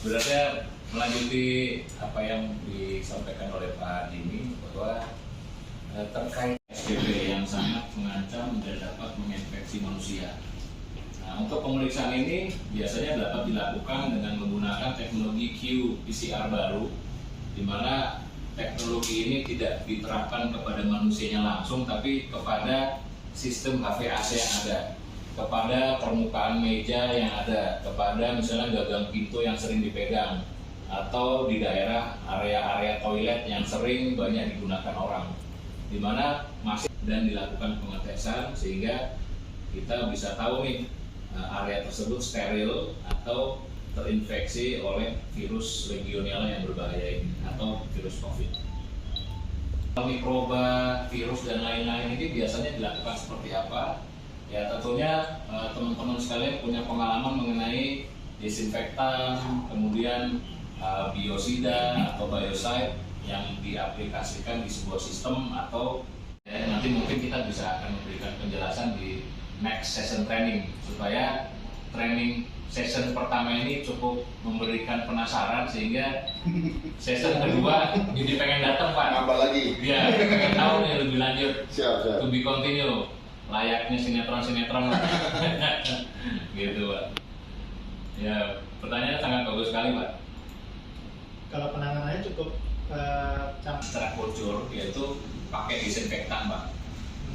Sebenarnya melanjuti apa yang disampaikan oleh Pak Dini bahwa terkait SBB yang sangat mengancam dan dapat menginfeksi manusia. Nah, untuk pemeriksaan ini biasanya dapat dilakukan dengan menggunakan teknologi qPCR baru, di mana teknologi ini tidak diterapkan kepada manusianya langsung, tapi kepada sistem HVAC yang ada, kepada permukaan meja yang ada, kepada misalnya gagang pintu yang sering dipegang, atau di daerah area-area toilet yang sering banyak digunakan orang, di mana masih dan dilakukan pengetesan sehingga kita bisa tahu nih area tersebut steril atau terinfeksi oleh virus Legionella yang berbahaya ini atau virus COVID. Mikroba, virus dan lain-lain ini biasanya dilakukan seperti apa? Ya tentunya teman-teman sekalian punya pengalaman mengenai disinfektan, kemudian biosida atau biocide yang diaplikasikan di sebuah sistem atau nanti mungkin kita bisa akan memberikan penjelasan di next session training supaya training session pertama ini cukup memberikan penasaran sehingga session kedua jadi pengen datang Pak. Nambah lagi? Iya, pengen tahu nih lebih lanjut. Siap. To be continue. Layaknya sinetron gitu Pak. Ya, pertanyaannya sangat bagus sekali Pak. Kalau penanganannya cukup Secara bocor yaitu pakai disinfektan Pak.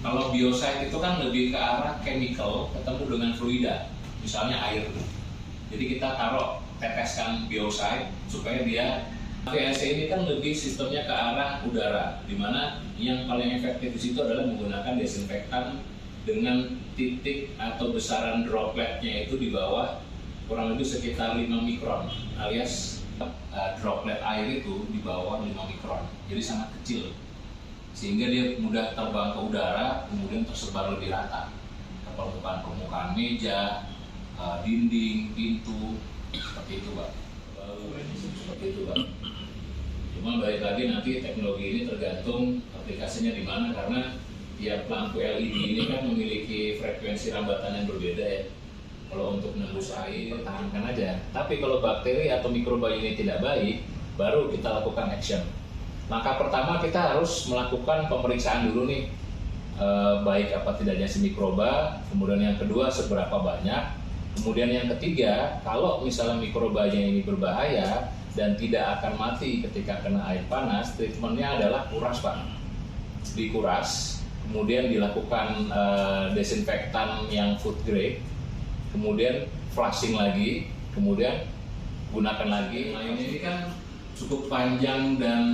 Kalau biocide itu kan lebih ke arah chemical ketemu dengan fluida, misalnya air. Jadi kita taruh teteskan biocide supaya dia HVAC ini kan lebih sistemnya ke arah udara, di mana yang paling efektif di situ adalah menggunakan desinfektan dengan titik atau besaran dropletnya itu di bawah kurang lebih sekitar 5 mikron alias droplet air itu di bawah 5 mikron, jadi sangat kecil sehingga dia mudah terbang ke udara kemudian tersebar lebih rata ke permukaan meja, dinding, pintu, seperti itu Pak. Seperti itu Pak. Cuma balik lagi nanti teknologi ini tergantung aplikasinya di mana, karena tiap lampu LED ini kan memiliki frekuensi rambatan yang berbeda ya. Kalau untuk menembus air, pertahankan aja. Tapi kalau bakteri atau mikroba ini tidak baik, baru kita lakukan action. Langkah pertama kita harus melakukan pemeriksaan dulu nih, baik apa tidaknya si mikroba. Kemudian yang kedua seberapa banyak. Kemudian yang ketiga, kalau misalnya mikrobanya ini berbahaya dan tidak akan mati ketika kena air panas, treatmentnya adalah kuras Pak. Dikuras, kemudian dilakukan desinfektan yang food grade, kemudian flushing lagi, kemudian gunakan lagi. Nah ini kan cukup panjang dan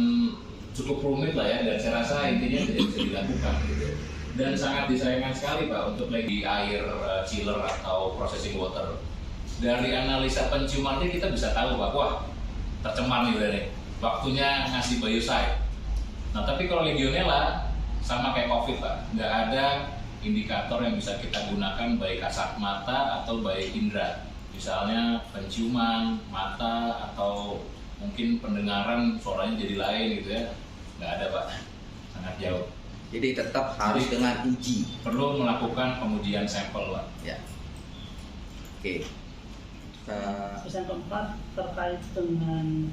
cukup rumit lah ya, dan saya rasa intinya tidak bisa dilakukan gitu. Dan sangat disayangkan sekali Pak untuk lagi air chiller atau processing water. Dari analisa penciumannya kita bisa tahu Pak, wah tercemar nih udah nih, waktunya ngasih biocide. Nah tapi kalau Legionella sama kayak COVID Pak, nggak ada indikator yang bisa kita gunakan baik kasat mata atau baik indera, misalnya penciuman, mata, atau mungkin pendengaran suaranya jadi lain gitu ya, nggak ada Pak, sangat jauh. Jadi tetap harus dengan uji. Perlu melakukan pengujian sampel Pak. Ya. Oke. Terus yang keempat terkait dengan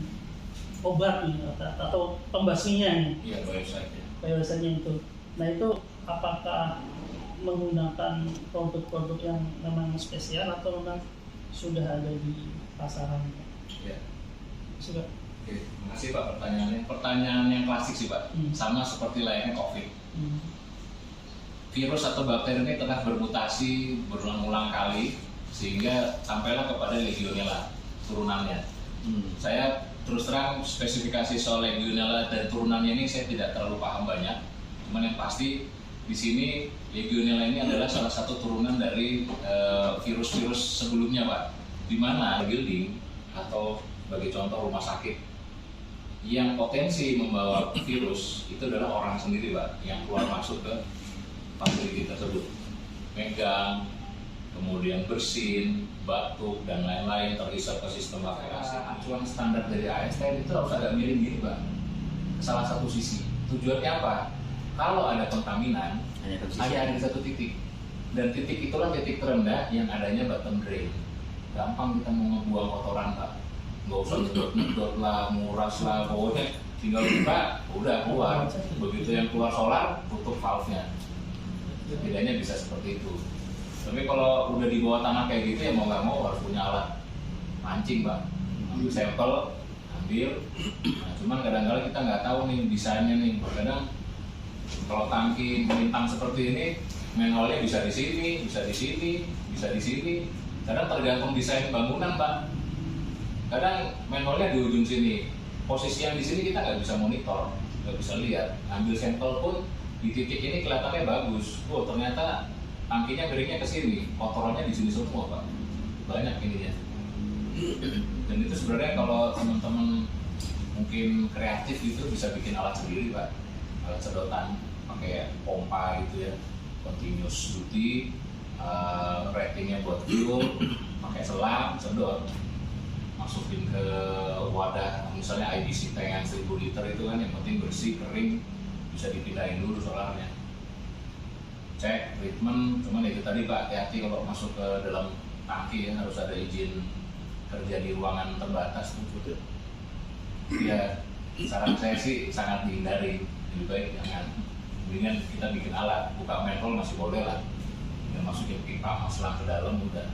obat nih atau pembasminya nih. Iya, biocide. Biocide itu. Nah itu apakah menggunakan produk-produk yang memang spesial atau memang sudah ada di pasaran? Ya. Sudah. Oke, makasih Pak pertanyaannya. Pertanyaan yang klasik sih Pak, sama seperti layaknya COVID. Virus atau bakteri ini telah bermutasi berulang-ulang kali sehingga sampailah kepada Legionella turunannya. Saya terus terang spesifikasi soal Legionella dan turunannya ini saya tidak terlalu paham banyak. Cuman yang pasti di sini Legionella ini adalah salah satu turunan dari virus-virus sebelumnya Pak. Di mana building atau sebagai contoh rumah sakit yang potensi membawa virus itu adalah orang sendiri Pak, yang keluar masuk ke fasiliti tersebut, megang, kemudian bersin, batuk dan lain-lain terhisap ke sistem HVAC. Acuan standar dari ASTM itu harus agak miring-miring Pak, salah satu sisi. Tujuannya apa? Kalau ada kontaminan, hanya ada di satu titik, dan titik itulah titik terendah yang adanya bottom drain. Gampang kita mau ngebuang kotoran Pak, nggak usah nyedot lah, nguras lah, pokoknya tinggal buka udah keluar. Begitu yang keluar solar, tutup valve-nya. Bedanya bisa seperti itu. Tapi kalau udah di bawah tanah kayak gitu ya mau nggak mau harus punya alat mancing, Bang. Ambil sampel, ambil. Nah, cuman kadang-kadang kita nggak tahu nih desainnya nih. Kadang kalau tangki melintang seperti ini, manhole-nya bisa di sini, bisa di sini, bisa di sini. Kadang tergantung desain bangunan, Pak. Kadang manhole-nya di ujung sini. Posisi yang di sini kita nggak bisa monitor, nggak bisa lihat. Ambil sampel pun di titik ini kelihatannya bagus. Oh, ternyata tangkinya miringnya ke sini, kotorannya di sini semua, Pak. Banyak ininya. Dan itu sebenarnya kalau teman-teman mungkin kreatif itu bisa bikin alat sendiri, Pak. Alat sedotan pakai pompa gitu ya, continuous duty, ratingnya buat fuel, pakai selang, sedot, masukin ke wadah, misalnya IBC tank yang 1000 liter itu kan yang penting bersih, kering, bisa dipindahin dulu solarnya. Cek treatment, cuman itu tadi Pak, hati-hati kalau masuk ke dalam tangki ya, harus ada izin kerja di ruangan terbatas tuh. Ya, saran saya sih sangat dihindari, lebih baik jangan. Mendingan kita bikin alat, buka manhole masih boleh lah, ya masukin pipa sama selang ke dalam udah.